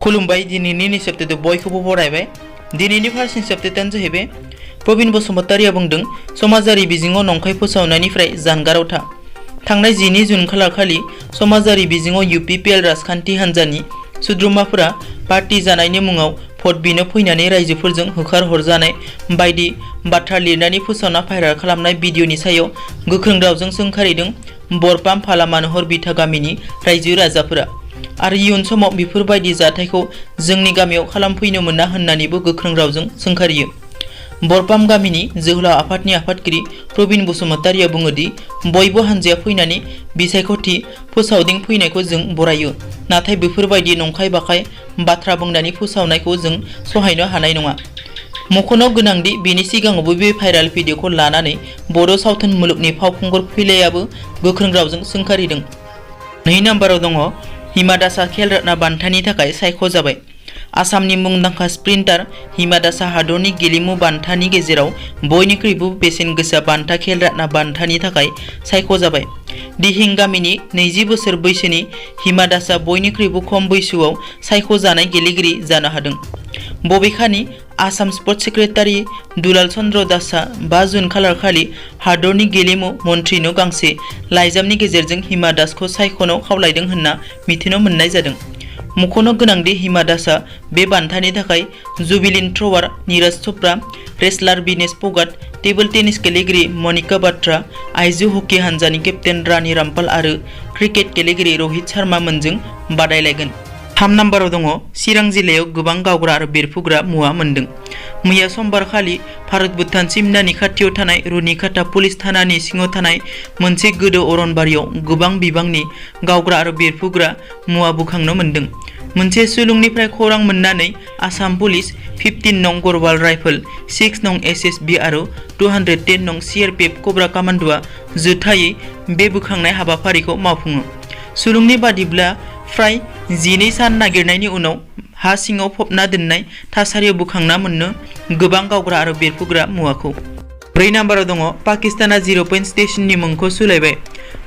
खुलुमबाय दिनैनि निसेप्तेदो बयखौबो बरायबाय। दिनैनि फार्स्ट निसेप्तेदानो जाहैबाय प्रबिन बसुमतारिया बुंदों समाजारि बिजोङाव नंखाय फोसावनायनिफ्राय जानगाराव था। थांनाय 12 जुन खालार खालि समाजारि बिजोङाव UPPL राजखान्थि हान्जानि सोद्रोमाफोरा पार्टी जानायनि मुङाव भट बिनो फैनानै रायजोफोरजों होखार हरजानाय बायदि बाथ्रा लिरनानै फोसावना भाइराल खालामनाय भिडिअनि सायाव गोख्रों रावजों सोंखारिदों बरपाम फाला मानोहर बिथा गामिनि रायजो राजाफोरा आरो इयुन समाव बेफोरबायदि जाथायखौ जोंनि गामियाव खालामफैनो मोना होननानैबो गोख्रों रावजों सोंखारियो। बरपाम गामिनि जोहोलाव आफादनि आफादगिरि प्रबिन बसुमतारिया बुङोदि बयबो हान्जाया फैनानै बिसायख'थि फोसावदिं फैनायखौ जों बरायो, नाथाय बेफोरबायदि नंखाय बाखाय बाथ्रा बुंनानै फोसावनायखौ जों सहायनो हानाय नङा। मख'नो गोनांदि बेनि सिगाङावबो बे भाइराल भिडिअखौ लानानै बर' सावथुन मुलुगनि फावखुंगुर फैलायाबो गोख्रों रावजों सोंखारिदों। 2 नम्बराव दङ हिमा दासआ खेल रत्न बान्थानि थाखाय सायख'जाबाय। आसामनि मुंदांखा स्प्रिन्टार हिमा दासआ हादरनि गेलेमु बान्थानि गेजेराव बयनिख्रुइबो बेसेन गोसा बान्था खेल रत्न बान्थानि थाखाय सायख'जाबाय। दिहिं गामिनि 20 बोसोर बैसोनि हिमा दासआ बयनिख्रुइबो खम बैसोआव सायख'जानाय गेलेगिरि जानो हादों। बबेखानि आसाम स्पर्ट्स सेक्रेटारि दुलाल चन्द्र दासआ 5 जुन खालार खालि हादरनि गेलेमु मन्थ्रिनो गांसे लाइजामनि गेजेरजों हिमा दासखौ सायख'नो खावलायदों होनना मिथिनो मोननाय जादों। मख'नो गोनांदि हिमा दासआ बे बान्थानि थाखाय जुबिलिन थ्र'वार नीरज चोप्रा, रेसलार विनेश फोगाट, टेबल टेनिस गेलेगिरि मनिका बात्रा, आइजो हकी हान्जानि केप्टेन रानी रामपाल आरो क्रिकेट गेलेगिरि रहित शर्मा मोनजों बादायलायगोन। 3 नम्बराव दङ चिरां जिल्लायाव गोबां गावग्रा आरो बेरफुग्रा मुवा मोनदों। मैया समबार खालि भारत भुटान सिमनानि खाथियाव थानाय रुनिकाटा पुलिस थानानि सिङाव थानाय मोनसे गोदो अरनबारियाव गोबां बिबांनि गावग्रा आरो बेरफुग्रा मुवा बोखांनो मोनदों। मोनसे सुलुंनिफ्राय खौरां मोननानै आसाम पुलिस 15 नं गरवाल राइफल, 6 नं SSB आरो 210 नं CRPF कब्रा कामान्ड'आ जुथायै बे बोखांनाय हाबाफारिखौ मावफुङो। सुलुंनि बादिब्ला फ्राय 12 सान नागिरनायनि उनाव हा सिङाव फबना दोननाय थासारियाव बोखांना मोननो गोबां गावग्रा आरो बेरफुग्रा मुवाखौ। 4 नम्बराव दङ पाकिस्ताना 0 पइन्ट स्टेशननि मुंखौ सोलायबाय।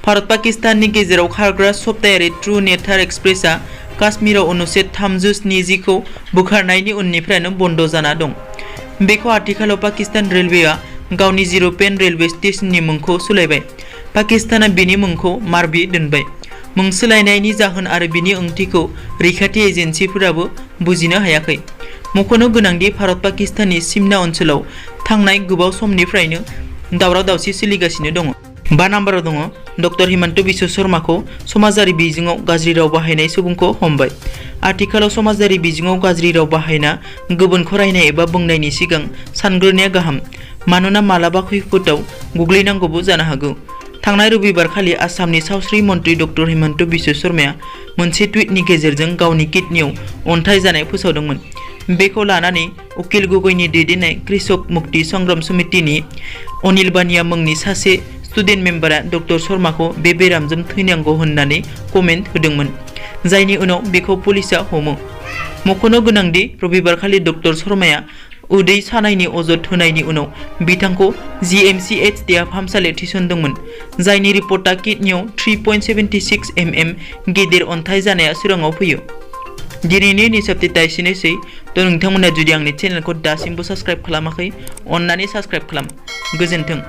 भारत पाकिस्ताननि गेजेराव खारग्रा सप्तायारि ट्रु नेटार एक्सप्रेसआ काश्मीराव अनुच्छेद 370 खौ बोखारनायनि उननिफ्रायनो बन्द जाना दं। बेखौ आथिखालाव पाकिस्तान रेलवेआ गावनि 0 पइन्ट रेलवे स्टेशननि मुंखौ सोलायबाय। पाकिस्ताना बेनि मुंखौ मारबी दोनबाय। मुं सोलायनायनि जाहोन आरो बिनि ओंथिखौ रैखाथि एजेन्सिफोराबो बुजिनो हायाखै। मख'नो गोनांदि भारत पाकिस्ताननि सिमना ओनसोलाव थांनाय गोबाव समनिफ्रायनो दावराव दावसि सोलिगासिनो दङ। 5 नम्बराव दङ डक्टर हिमन्त बिश्व शर्माखौ समाजारि बिजोङाव गाज्रि राव बाहायनाय सुबुंखौ हमबाय। आथिखालाव समाजारि बिजोङाव गाज्रि राव बाहायना गुबुनखौ रायनाय एबा बुंनायनि सिगां सानग्रोनाया गाहाम, मानोना मालाबा खैफोदाव गोग्लैनांगौबो जानो हागौ। थांनाय रबिबार खालि आसामनि सावस्रि मन्थ्रि डक्टर हिमन्त बिश्व शर्माया मोनसे टुइटनि गेजेरजों गावनि किडनियाव अन्थाइ जानाय फोसावदोंमोन। बेखौ लानानै उकिल गगैनि दैदेननाय कृषक मुक्ति संग्राम समितिनि अनिल बानिया मुंनि सासे स्टुडेन्ट मेम्बारा डक्टर शर्माखौ बे बेरामजों थैनांगौ होननानै कमेन्ट होदोंमोन, जायनि उनाव बेखौ पुलिसआ हमो। मख'नो गोनांदि रबिबारखालि डक्टर शर्माया उदै सानायनि अजद होनायनि उनाव बिथांखौ GMCH देहा फाहामसालियाव थिसनदोंमोन, जायनि रिपर्टआ किडनियाव 3.76 mm गेदेर अन्थाइ जानाया सोराङाव फैयो। दिनैनि निसेप्तेदा एसेनोसै। नोंथांमोना जुदि आंनि चेनेलखौ दासिमबो साबस्क्राइब खालामाखै, अन्नानै साबस्क्राइब खालाम। गोजोन्थों।